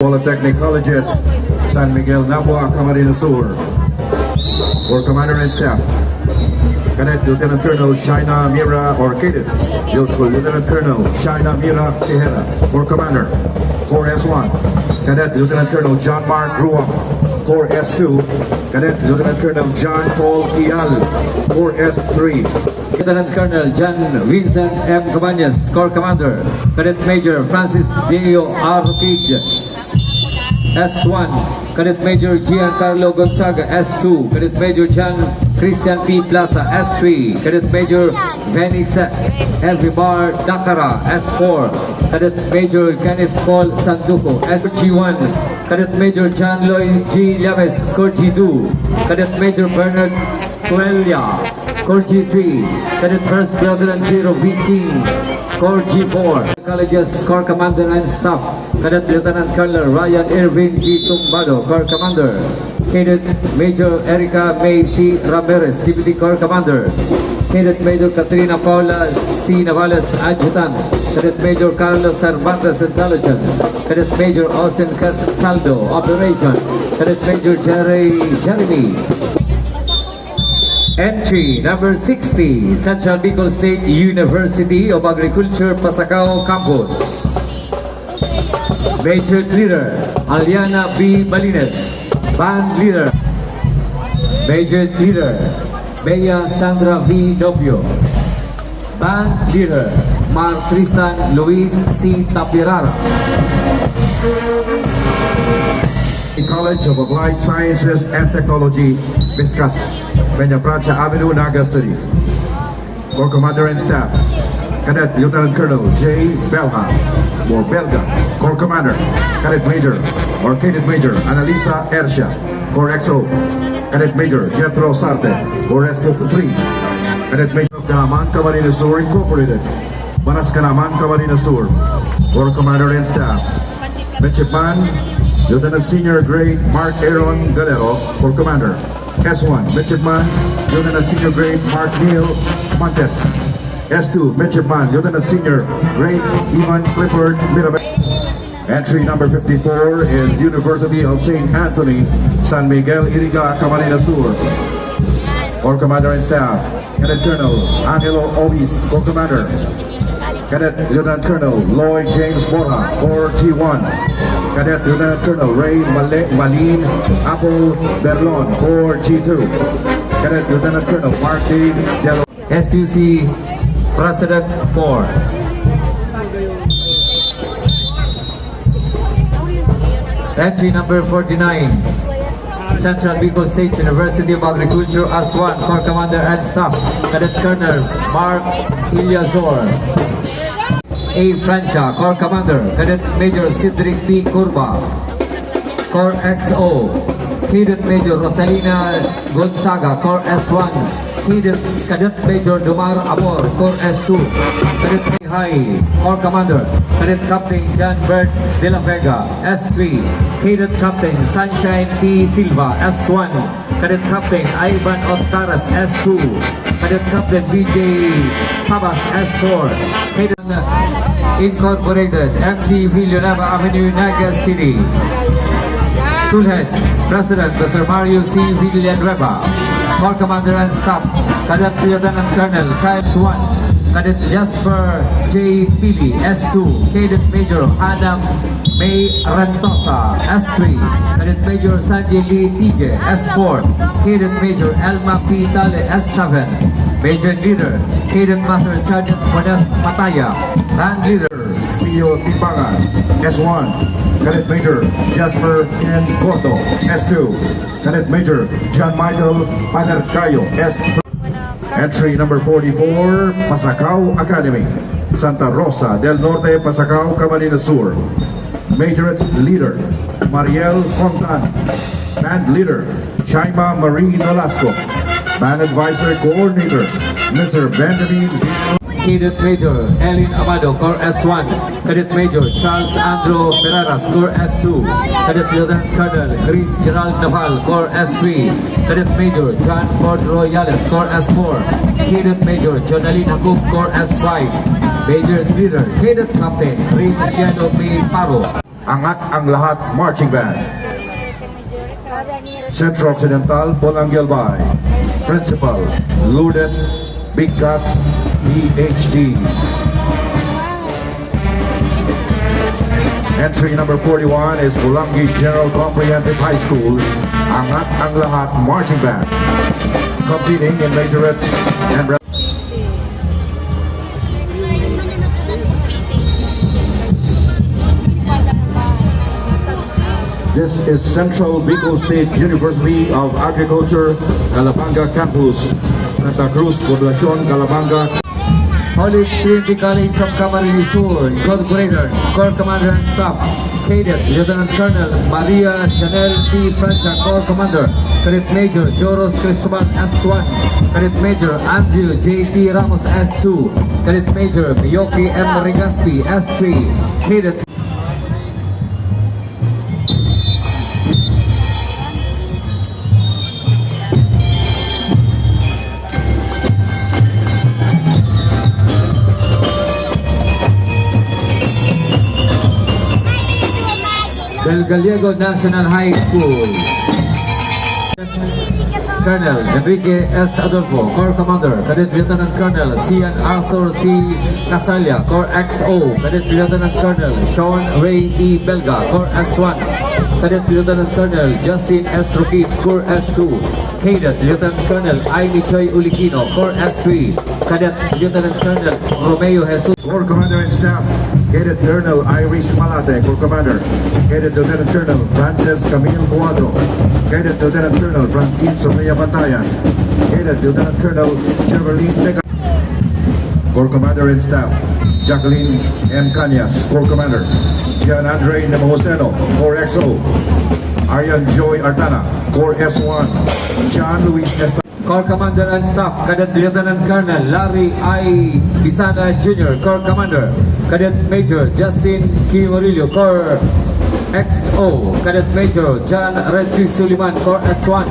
Polytechnic Colleges, San Miguel, Nabua, Camarines Sur. For Commander and Staff, Cadet Lieutenant Colonel Shaina Mira Orchided, Lieutenant Colonel Shaina Mira Chihera. For Commander, Corps S1, Cadet Lieutenant Colonel John Mark Ruam. Corps S2, Cadet Lieutenant Colonel John Paul Kial. Corps S3, Lieutenant Colonel John Vincent M. Cabañas, Corps Commander. Cadet Major Francis Deo R. Roquid, S1. Cadet Major Giancarlo Gonzaga, S2. Cadet Major John Christian P. Plaza, S3. Cadet Major Venix Elvibar Dakara, S4. Cadet Major Kenneth Paul Sanduco, SG1. Cadet Major John Lloyd G. Llames, Corps G2. Cadet Major Bernard Coelia, Corps G3. Cadet First Lieutenant Jiro V. King, Corps G4. Colleges Corps Commander and Staff, Cadet Lieutenant Colonel Ryan Irvin G. Tumbado, Corps Commander. Cadet Major Erica May C. Ramirez, Deputy Corps Commander. Cadet Major Katrina Paula C. Navales, Adjutant. Cadet Major Carlos Cervantes, Intelligence. Cadet Major Austin Saldo, Operation. Cadet Major Jeremy. Entry number 60, Central Bicol State University of Agriculture, Pasacao Campus. Major Leader, Aliana B. Balines. Band Leader, Major Leader, Bea Sandra V. Nobio. Band Leader, Mark Tristan Luis C. Tapirara. College of Applied Sciences and Technology, Viscas, Peña Francia Avenue, Naga City. For Commander and Staff, Cadet Lieutenant Colonel J. Belga, or Belga. Corps Commander, Cadet Major, or Cadet Major Analisa Ercia. Corps XO, Cadet Major Jethro Sarte, Corps S3. Cadet Major of Calaman, Camarines Sur Incorporated, Banas Calaman, Camarines Sur. Corps Commander and Staff, Midshipman Lieutenant Senior Grade Mark Aaron Galero, Corps Commander. S1, Midshipman Lieutenant Senior Grade Mark Neil Montes. S2, Midshipman Lieutenant Senior Grade Ivan Clifford Mirabel. Entry number 54 is University of St. Anthony, San Miguel, Iriga, Camarines Sur. Corps Commander and Staff, Cadet Colonel Angelo Obis, Corps Commander. Cadet Lieutenant Colonel Lloyd James Borja, Corps G1. Cadet Lieutenant Colonel Ray Malin Apple Berlon, Corps G2. Cadet Lieutenant Colonel Mark D. Delo. SUC President 4. Entry number 49, Central Bicol State University of Agriculture, AS1, Corps Commander and Staff, Cadet Colonel Mark Ilyazor. A. Francia, Corps Commander. Cadet Major Cedric P. Curva, Corps XO. Cadet Major Rosalina Gonzaga, Corps S1. Cadet Major Dumar Amor, Corps S2. Cadet High, Corps Commander. Cadet Captain John Bert De La Vega, S3. Cadet Captain Sunshine P. Silva, S1. Cadet Captain Ivan Ostaras, S2. Cadet Captain BJ Sabas, S4. Cadet Incorporated, MT Villanueva Avenue, Naga City. Schoolhead, President, Mr. Mario C. Villanueva. Corps Commander and Staff, Cadet Lieutenant Colonel Kyle 1. Cadet Jasper J. Pili, S2. Cadet Major Adam May Rentosa, S3. Cadet Major Sanjay Lee Tige, S4. Cadet Major Elma P. Tale, S7. Major Leader, Cadet Master Sergeant Modest Mataya. Band Leader, Pio Timbangan, S1. Cadet Major Jasper N. Gordo, S2. Cadet Major John Michael Panarcayo, S3. Entry number 44, Pasacao Academy, Santa Rosa del Norte, Pasacao, Camarines Sur. Majorette Leader, Mariel Fontan. Band Leader, Chaima Marie Nolasco. Band Advisor Coordinator, Mr. Benjamin. Cadet Major Elin Amado, Corps S1. Cadet Major Charles Andrew Ferreras, Corps S2. Cadet Lieutenant Colonel Chris Gerald Naval, Corps S3. Cadet Major John Ford Royales, Corps S4. Cadet Major Jonalyn Hakup, Corps S5. Major's Leader, Cadet Captain Ray Luciano May Paro. Angat ang Lahat Marching Band. Centro Occidental, Bolang Gelbay. Principal, Lourdes Bigkas, PhD. Entry number 41 is Bulangi General Comprehensive High School, Angat ang Lahat Marching Band. Competing in majorettes and This is Central Bicol State University of Agriculture, Calabanga Campus, Santa Cruz, Poblacion, Calabanga. Holy Trinity College of Camarines Sur, Incorporated, Corps Commander and Staff, Cadet Lieutenant Colonel Maria Chanel P. Francia, Corps Commander, Cadet Major Joros Cristobal S1, Cadet Major Andrew J.T. Ramos S2, Cadet Major Miyoki M. Regaspi S3, Cadet Del Gallego National High School. Colonel Enrique S. Adolfo, Corps Commander, Cadet Lieutenant Colonel Cian Arthur C. Casalia, Corps XO, Cadet Lieutenant Colonel Sean Ray E. Belga, Corps S1, Cadet Lieutenant Colonel Justin S. Roquit, Corps S2, Cadet Lieutenant Colonel Aini Choi Ulikino, Corps S3, Cadet Lieutenant Colonel Romeo Jesus. Corps Commander and Staff, Cadet Colonel Irish Malate, Corps Commander, Cadet Lieutenant Colonel Frances Camille Cuadro, Cadet Lieutenant Colonel Francine Sofia Batayan, Cadet Lieutenant Colonel Cheverline Tega. Corps Commander and Staff, Jacqueline M. Cañas, Corps Commander, Gian Andre Nemoseno, Corps XO, Arian Joy Artana, Corps S1, John Luis Esta. Corps Commander and Staff, Cadet Lieutenant Colonel Larry I. Bisana Jr., Corps Commander, Cadet Major Justin K. Murillo, Corps XO, Cadet Major John Reddy Suliman, Corps S1,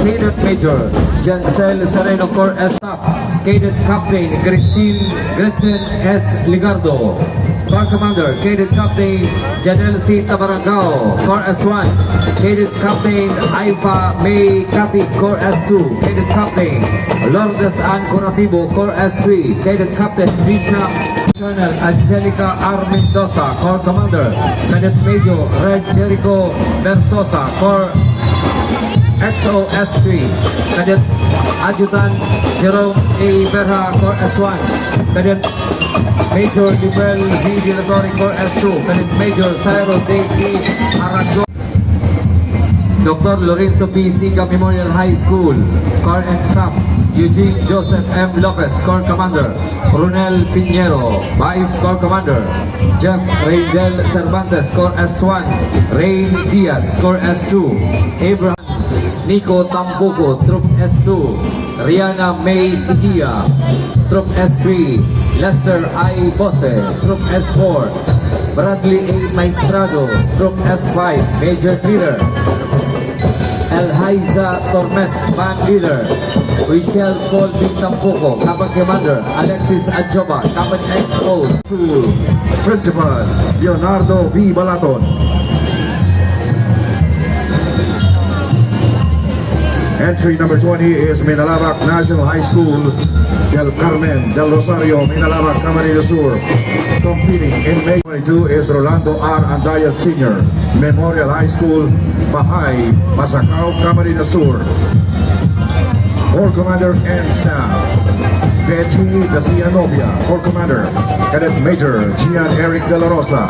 Cadet Major Jancel Sereno, Corps S Staff, Cadet Captain Gretchen S. Ligardo, Corps Commander, Cadet Captain Janelle C. Tabarangao, Corps S1, Cadet Captain Aifa May Kati, Corps S2, Cadet Captain Lourdes Ann Coratibo, Corps S3, Cadet Captain Trisha Colonel Angelica R. Mendoza, Corps Commander, Cadet Major Red Jericho Versosa, Corps XO S3, Cadet Adjutant Jerome A. Berha, Corps S1, Cadet Major Librel V. Dilatori, Corps S2, Cadet Major Cyril D. E. Arago, Dr. Lorenzo P. Sica Memorial High School, Corps and Staff, Eugene Joseph M. Lopez, Corps Commander, Brunel Pinheiro, Vice Corps Commander, Jeff Reindel Cervantes, Corps S1, Rain Diaz, Corps S2, Abraham Nico Tampoco, Troop S2, Rihanna May Idia, Troop S3, Lester I. Bose, Troop S4, Bradley A. Maestrado, Troop S5, Major Leader, Elhaiza Tormes, Band Leader, Michelle Paul B. Tampoco, Kapag Commander, Alexis Adjoba, Kapag XO. Principal Leonardo B. Balaton. Entry number 20 is Minalabac National High School, Del Carmen, Del Rosario, Minalabac, Camarines Sur. Competing in May 22 is Rolando R. Andaya Sr., Memorial High School, Bahay, Masakaw, Camarines Sur. Corps Commander and Staff, Betty Dacia Novia, Corps Commander, Cadet Major Gian Eric De La Rosa,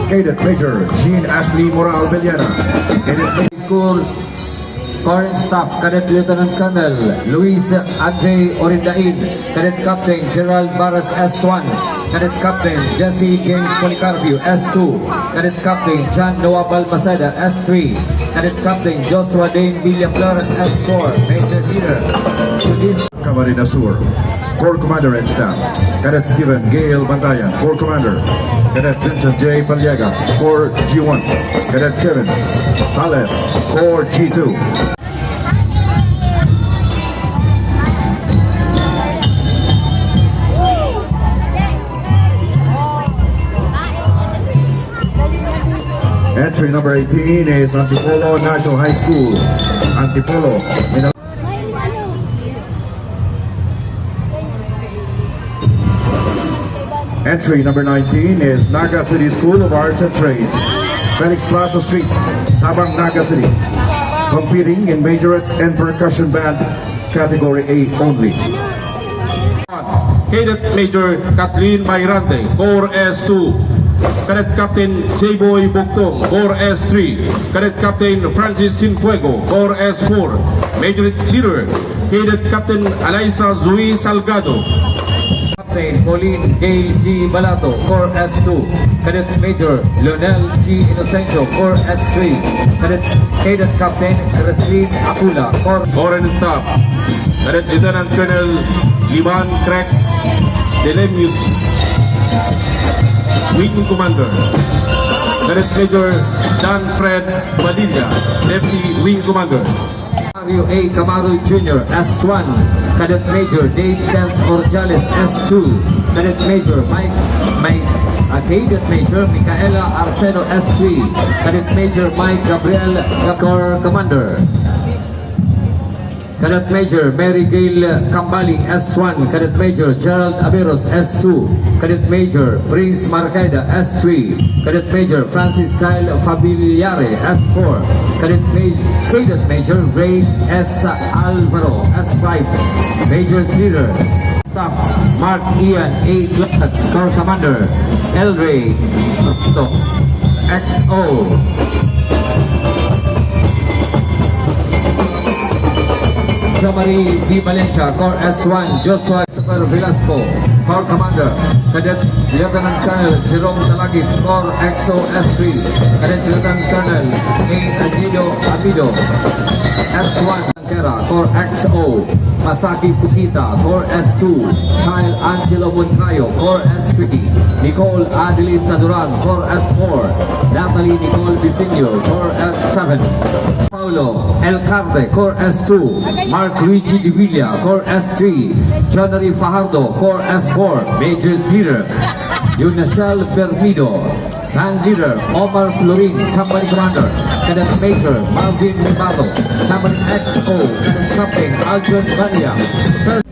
Cadet Major Jean Ashley Moral Villena, Cadet School, Corps and Staff, Cadet Lieutenant Colonel Luis Andre Orindain, Cadet Captain Gerald Barras S1, Cadet Captain Jesse James Policarpio S2, Cadet Captain John Noah Balmaceda S3, Cadet Captain Joshua Dane Villaflores S4, Major Leader Judith Camarines Sur. Corps Commander and Staff, Cadet Stephen Gale Bandayan, Corps Commander, Cadet Vincent J. Paliega, Corps G1, Cadet Kevin Taleb, Corps G2. Entry number 18 is Antipolo National High School. Antipolo. Entry number 19 is Naga City School of Arts and Trades. Felix Plaza Street, Sabang, Naga City. Competing in majorettes and percussion band category A only. Cadet Major Kathleen Bayrante, Core S2. Cadet Captain J-Boy Bugtong, Core S3. Cadet Captain Francis Sinfuego, Core S4. Major Leader, Cadet Captain Alaysa Zui Salgado. Captain Pauline Gail G. Balato, Core S2. Cadet Major Leonel G. Inocencio, Core S3. Cadet Captain Reslin Apula, Core and Staff, Cadet Lieutenant Colonel Liban Crex Delemius, Wing Commander. Cadet Major Dan Fred Padilla, Deputy Wing Commander. Mario A. Camaro Jr. S1. Cadet Major Dave Kent Orjales S2. Cadet Major Cadet Major Micaela Arceno S3. Cadet Major Mike Gabriel Corps Commander. Cadet Major Mary Gail Kambali S1. Cadet Major Gerald Aberos S2. Cadet Major Prince Marcaida S3. Cadet Major Francis Kyle Fabiliare S4. Cadet Major Grace S. Alvaro S5. Major Leader Staff Mark Ian A. Glatz, Corps Commander. El Rey XO. Marie B. Valencia, Corps S1, Joshua Super Velasco, Corps Commander. Cadet Lieutenant Colonel Jerome Talagit, Corps XO S3. Cadet Lieutenant Colonel A. Agido Abido, S1 Kera, Corps XO. Masaki Fukita, Corps S2. Kyle Angelo Moncayo, Corps S3. Nicole Adeline Taduran, Corps S4. Natalie Nicole Vicinio, Corps S7. Paulo El Carte, Corps S2. Mark Luigi Di Villa, Corps S3. Johnny Fajardo, Corps S4. Majors Leader Junachel Bermido. Band Leader Omar Florin, Company Commander. Cadet Major Marvin Libato, Company XO. Cadet Captain Aldrin Bania. First